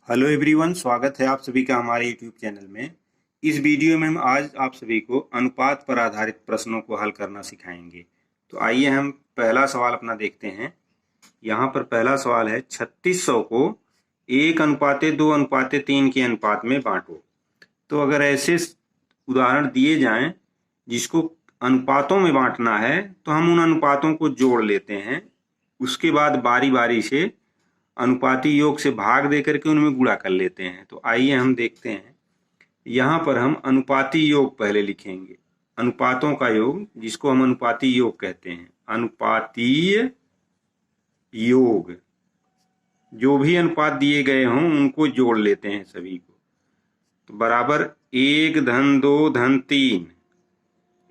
Hello everyone, स्वागत है आप सभी का हमारे यूट्यूब चैनल में। इस वीडियो में हम आज आप सभी को अनुपात पर आधारित प्रश्नों को हल करना सिखाएंगे। तो आइए हम पहला सवाल अपना देखते हैं। यहाँ पर पहला सवाल है 3600 को 1:2:3 के अनुपात में बांटो। तो अगर ऐसे उदाहरण दिए जाएं जिसको अनुपातों में बांटना है तो हम उन अनुपातों को जोड़ लेते हैं, उसके बाद बारी बारी से अनुपाती योग से भाग दे करके उनमें गुणा कर लेते हैं। तो आइए हम देखते हैं। यहाँ पर हम अनुपाती योग पहले लिखेंगे, अनुपातों का योग जिसको हम अनुपाती योग कहते हैं। अनुपातीय योग, जो भी अनुपात दिए गए हों उनको जोड़ लेते हैं सभी को। तो बराबर 1:2:3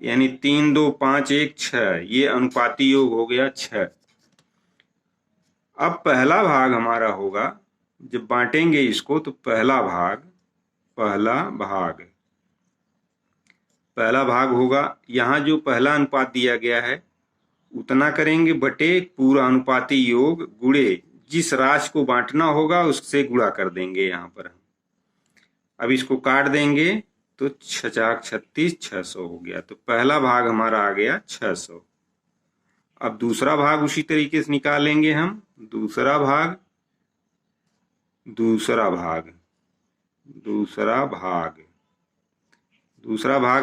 यानी 3 2 5 1 6, ये अनुपाती योग हो गया 6। अब पहला भाग हमारा होगा, जब बांटेंगे इसको तो पहला भाग होगा। यहाँ जो पहला अनुपात दिया गया है उतना करेंगे बटे पूरा अनुपाती योग गुणे जिस राशि को बांटना होगा उससे गुणा कर देंगे। यहाँ पर अब इसको काट देंगे तो 6×4 = 36, 600 हो गया। तो पहला भाग हमारा आ गया 600। अब दूसरा भाग उसी तरीके से निकालेंगे हम। दूसरा भाग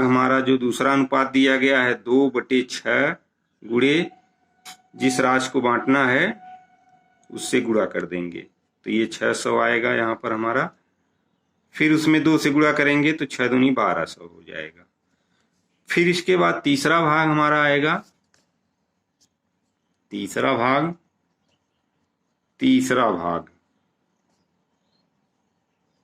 हमारा जो दूसरा अनुपात दिया गया है 2/6 गुणे जिस राशि को बांटना है उससे गुणा कर देंगे। तो ये 600 आएगा यहाँ पर हमारा। फिर उसमें 2 से गुणा करेंगे तो 6 दूनी 1200 हो जाएगा। फिर इसके बाद तीसरा भाग हमारा आएगा। तीसरा भाग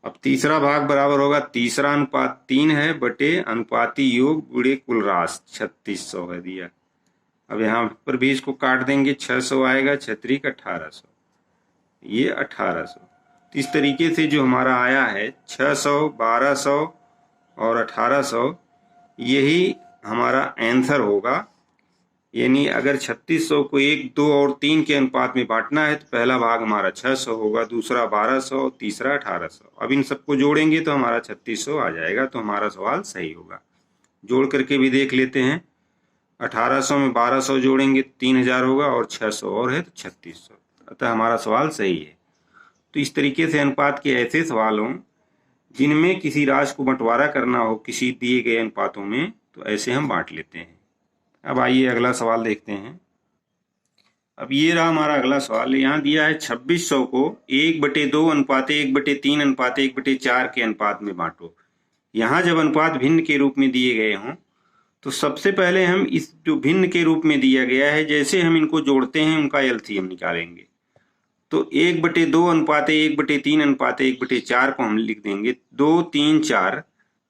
अब तीसरा भाग बराबर होगा, तीसरा अनुपात 3 है बटे अनुपाती योग गुणे कुल राशि 3600 है दिया। अब यहाँ पर भी इसको काट देंगे, 600 आएगा, 6×3 = 1800, ये 1800। तो इस तरीके से जो हमारा आया है 600, 1200 और 1800, यही हमारा आंसर होगा। यानी अगर 3600 को 1, 2 और 3 के अनुपात में बांटना है तो पहला भाग हमारा 600 होगा, दूसरा 1200, तीसरा 1800। अब इन सबको जोड़ेंगे तो हमारा 3600 आ जाएगा। तो हमारा सवाल सही होगा। जोड़ करके भी देख लेते हैं। 1800 में 1200 जोड़ेंगे 3000 होगा और 600 और है तो 3600। अतः हमारा सवाल सही है। तो इस तरीके से अनुपात के ऐसे सवाल हों जिनमें किसी राशि को बंटवारा करना हो किसी दिए गए अनुपातों में, तो ऐसे हम बांट लेते हैं। अब आइए अगला सवाल देखते हैं। अब ये रहा हमारा अगला सवाल। यहाँ दिया है 2600 को 1/2:1/3:1/4 के अनुपात में बांटो। यहाँ जब अनुपात भिन्न के रूप में दिए गए हों तो सबसे पहले हम इस जो भिन्न के रूप में दिया गया है, जैसे हम इनको जोड़ते हैं उनका एलसीएम निकालेंगे। तो 1/2:1/3:1/4 को हम लिख देंगे। 2, 3, 4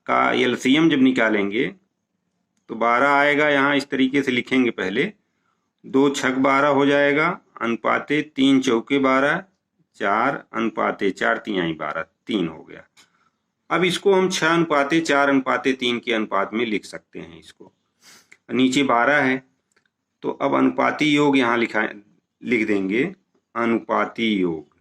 का एलसीएम जब निकालेंगे तो 12 आएगा। यहाँ इस तरीके से लिखेंगे पहले। 2 × 6 = 12 हो जाएगा, अनुपाते 3 × 4 = 12, 4 अनुपाते 4 × 3 = 12, 3 हो गया। अब इसको हम 6:4:3 के अनुपात में लिख सकते हैं। इसको नीचे 12 है तो अब अनुपाती योग यहाँ लिख देंगे। अनुपाती योग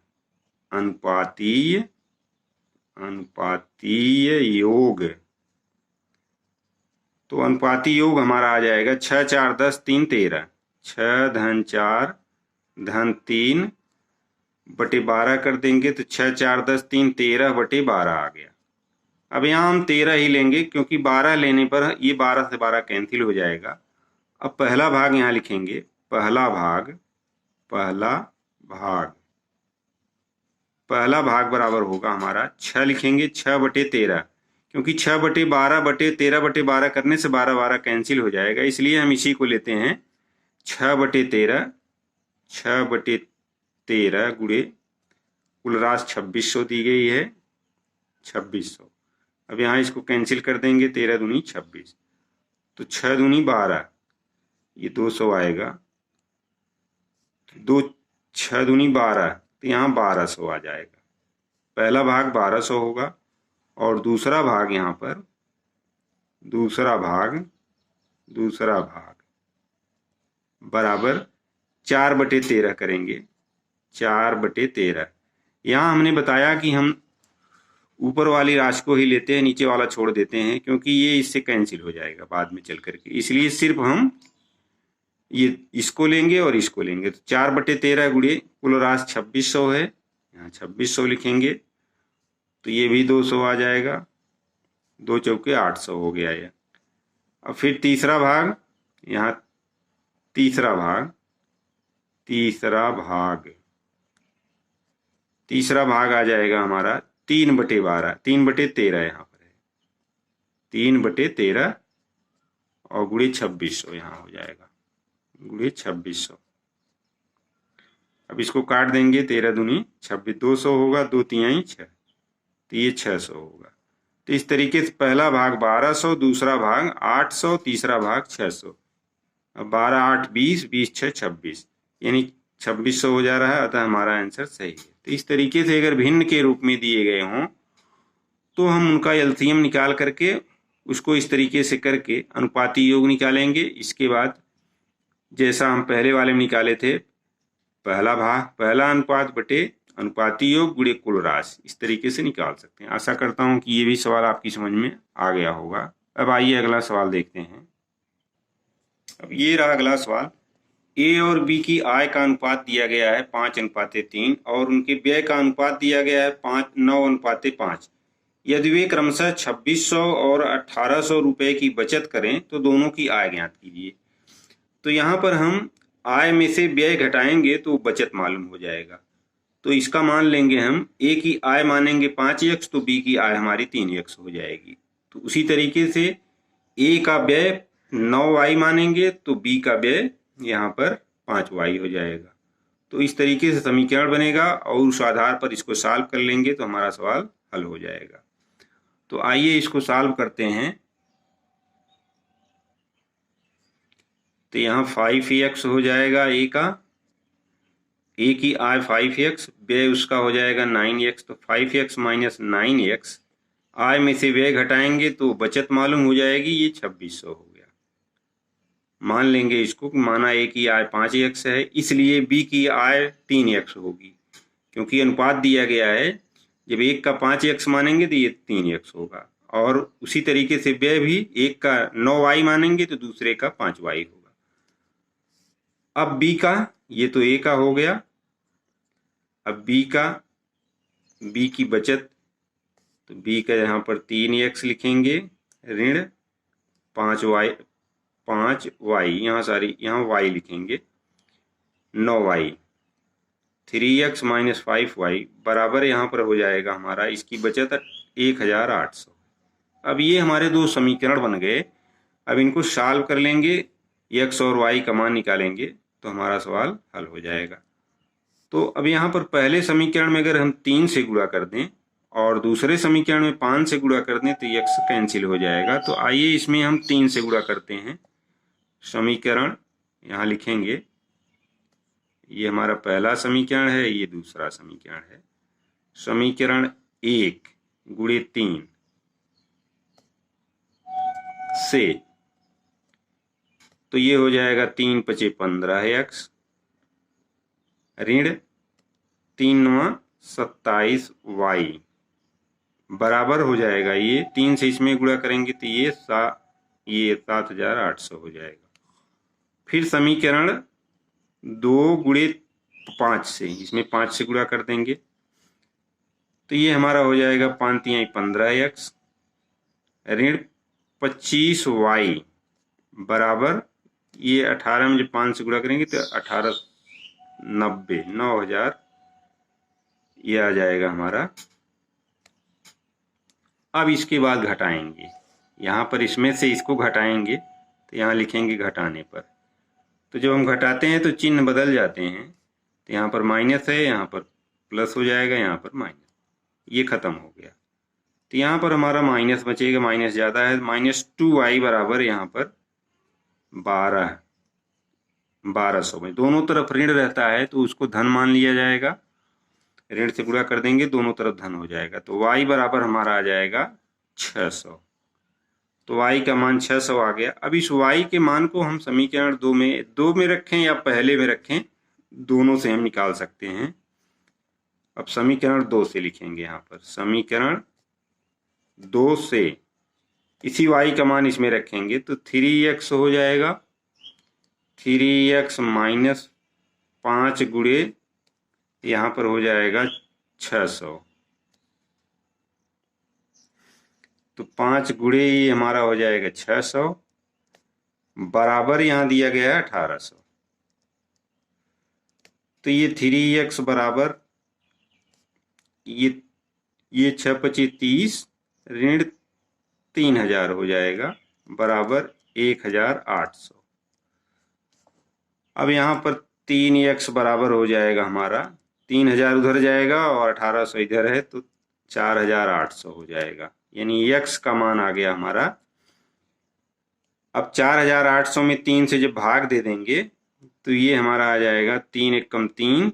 तो अनुपाती योग हमारा आ जाएगा 6 × 4 = 10, 3 = 13, 6 × 4 = 3 बटे 12 कर देंगे तो 6 × 4 = 10, 3 = 13 बटे 12 आ गया। अब यहाँ हम 13 ही लेंगे क्योंकि 12 लेने पर ये 12 से 12 कैंसिल हो जाएगा। अब पहला भाग यहाँ लिखेंगे। पहला भाग बराबर होगा हमारा 6 लिखेंगे, 6/13, क्योंकि 6/12/13/12 करने से 12 कैंसिल हो जाएगा, इसलिए हम इसी को लेते हैं। 6/13 गुणे कुल राशि 2600 दी गई है, 2600। अब यहाँ इसको कैंसिल कर देंगे, 13 दूनी 26, तो 6 दूनी 12, ये 200 आएगा। 6 दूनी 12, तो यहाँ 1200 आ जाएगा। पहला भाग 1200 होगा और दूसरा भाग यहाँ पर दूसरा भाग बराबर 4/13 करेंगे। 4/13 यहाँ हमने बताया कि हम ऊपर वाली राशि को ही लेते हैं, नीचे वाला छोड़ देते हैं, क्योंकि ये इससे कैंसिल हो जाएगा बाद में चल करके। इसलिए सिर्फ हम ये इसको लेंगे और इसको लेंगे। तो 4/13 गुणे कुल राशि 2600 है, यहाँ 2600 लिखेंगे, तो ये भी 200 आ जाएगा, 2 चौके 800 हो गया ये। अब फिर तीसरा भाग, यहाँ तीसरा भाग आ जाएगा हमारा 3/12, 3/13 यहाँ पर है, 3/13 और गुणे 2600 यहाँ हो जाएगा, गुणे 2600। अब इसको काट देंगे, 13 दूनी 26, 200 होगा, 2 तिहाई 6, तो ये 600 होगा। तो इस तरीके से पहला भाग 1200, दूसरा भाग 800, तीसरा भाग 600। अब 12 8 20, 20 6 26, यानी 2600 हो जा रहा है, अतः हमारा आंसर सही है। तो इस तरीके से अगर भिन्न के रूप में दिए गए हों तो हम उनका एलसीएम निकाल करके उसको इस तरीके से करके अनुपाती योग निकालेंगे। इसके बाद जैसा हम पहले वाले में निकाले थे, पहला अनुपात बटे अनुपाती योग गुणे कुल राशि, इस तरीके से निकाल सकते हैं। आशा करता हूं कि ये भी सवाल आपकी समझ में आ गया होगा। अब आइए अगला सवाल देखते हैं। अब ये रहा अगला सवाल। ए और बी की आय का अनुपात दिया गया है 5:3 और उनके व्यय का अनुपात दिया गया है 9:5। यदि वे क्रमशः 2600 और 1800 रुपए की बचत करें तो दोनों की आय ज्ञात कीजिए। तो यहाँ पर हम आय में से व्यय घटाएंगे तो बचत मालूम हो जाएगा। तो इसका मान लेंगे हम, ए की आय मानेंगे 5x, तो बी की आय हमारी 3x हो जाएगी। तो उसी तरीके से ए का व्यय 9y मानेंगे तो बी का व्यय यहाँ पर 5y हो जाएगा। तो इस तरीके से समीकरण बनेगा और उस आधार पर इसको सॉल्व कर लेंगे तो हमारा सवाल हल हो जाएगा। तो आइए इसको सॉल्व करते हैं। तो यहाँ 5x हो जाएगा ए का, ए की आय 5x, व्यय उसका हो जाएगा 9x, तो 5x माइनस 9x, आय में से व्यय घटाएंगे तो बचत मालूम हो जाएगी, ये 2600 हो गया। मान लेंगे इसको, माना ए की आय 5x है, इसलिए बी की आय 3x होगी, क्योंकि अनुपात दिया गया है। जब एक का 5x मानेंगे तो ये 3x होगा, और उसी तरीके से व्यय भी एक का 9y मानेंगे तो दूसरे का 5y होगा। अब बी का, ये तो ए का हो गया, अब बी की बचत, तो बी का यहाँ पर 3x लिखेंगे, ऋण 5y, यहाँ y लिखेंगे 9y, 3x माइनस 5y बराबर यहाँ पर हो जाएगा हमारा, इसकी बचत 1800। अब ये हमारे दो समीकरण बन गए। अब इनको सॉल्व कर लेंगे, x और y का मान निकालेंगे तो हमारा सवाल हल हो जाएगा। तो अब यहाँ पर पहले समीकरण में अगर हम 3 से गुणा कर दें और दूसरे समीकरण में 5 से गुणा कर दें तो x कैंसिल हो जाएगा। तो आइए इसमें हम 3 से गुणा करते हैं। समीकरण यहाँ लिखेंगे, ये हमारा पहला समीकरण है, ये दूसरा समीकरण है। समीकरण 1 गुणे 3 से, तो ये हो जाएगा 3 × 5 = 15x, ऋण 3 × 9 = 27y बराबर हो जाएगा, ये 3 से इसमें गुणा करेंगे तो ये 7800 हो जाएगा। फिर समीकरण 2 गुणे 5 से, इसमें 5 से गुणा कर देंगे तो ये हमारा हो जाएगा 5 × 3 = 15x, ऋण 25y बराबर, ये 18 में जब 5 से गुणा करेंगे तो 1890, 9000 ये आ जाएगा हमारा। अब इसके बाद घटाएंगे, यहाँ पर इसमें से इसको घटाएंगे तो यहाँ लिखेंगे घटाने पर। तो जब हम घटाते हैं तो चिन्ह बदल जाते हैं, तो यहाँ पर माइनस है, यहाँ पर प्लस हो जाएगा, यहाँ पर माइनस, ये खत्म हो गया। तो यहाँ पर हमारा माइनस बचेगा, माइनस ज़्यादा है, -2y बराबर यहाँ पर 1200 में दोनों तरफ ऋण रहता है तो उसको धन मान लिया जाएगा, ऋण से गुणा कर देंगे, दोनों तरफ धन हो जाएगा। तो y बराबर हमारा आ जाएगा 600। तो y का मान 600 आ गया। अब इस y के मान को हम समीकरण 2 में रखें या पहले में रखें, दोनों से हम निकाल सकते हैं। अब समीकरण 2 से लिखेंगे, यहाँ पर समीकरण 2 से इसी y का मान इसमें रखेंगे तो 3x हो जाएगा। 3x माइनस 5 गुणे यहाँ पर हो जाएगा 600, तो 5 गुणे ये हमारा हो जाएगा 600 बराबर यहाँ दिया गया है 1800। तो ये 3x बराबर ये 6 पची 30 ऋण 3000 हो जाएगा बराबर 1800। अब यहाँ पर 3x बराबर हो जाएगा हमारा 3000 उधर जाएगा और 1800 इधर है तो 4800 हो जाएगा, यानी x का मान आ गया हमारा। अब 4800 में 3 से जब भाग दे देंगे तो ये हमारा आ जाएगा 3 एकम 3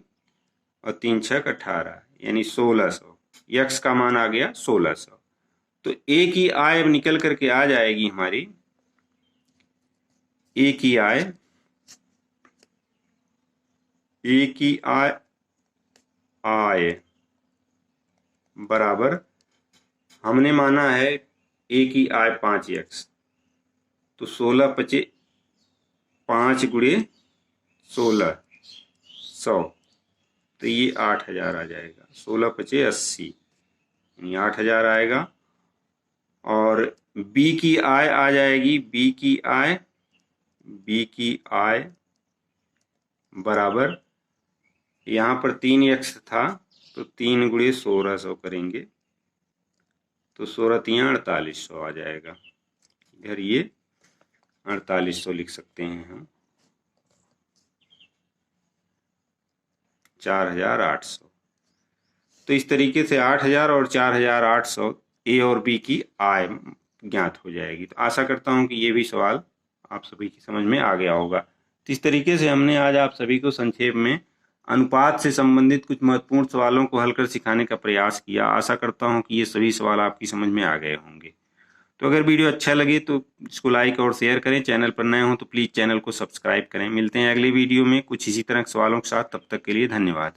और 3 छक 18 यानी 1600। x का मान आ गया 1600। तो a की आय अब निकल करके आ जाएगी हमारी, a की आय बराबर हमने माना है a की आय 5x, तो 16 पचे 5 गुणे 1600 तो ये 8000 आ जाएगा। 16 पचे 80 यानी 8000 आएगा। और b की आय आ जाएगी, b की आय बराबर यहाँ पर 3x था तो 3 गुणे 1600 करेंगे तो 16 तियां 4800 आ जाएगा। इधर ये 4800 लिख सकते हैं हम, 4800। तो इस तरीके से 8000 और 4800 ए और बी की आय ज्ञात हो जाएगी। तो आशा करता हूं कि ये भी सवाल आप सभी की समझ में आ गया होगा। तो इस तरीके से हमने आज आप सभी को संक्षेप में अनुपात से संबंधित कुछ महत्वपूर्ण सवालों को हल कर सिखाने का प्रयास किया। आशा करता हूं कि ये सभी सवाल आपकी समझ में आ गए होंगे। तो अगर वीडियो अच्छा लगे तो इसको लाइक और शेयर करें। चैनल पर नए हो तो प्लीज़ चैनल को सब्सक्राइब करें। मिलते हैं अगले वीडियो में कुछ इसी तरह के सवालों के साथ। तब तक के लिए धन्यवाद।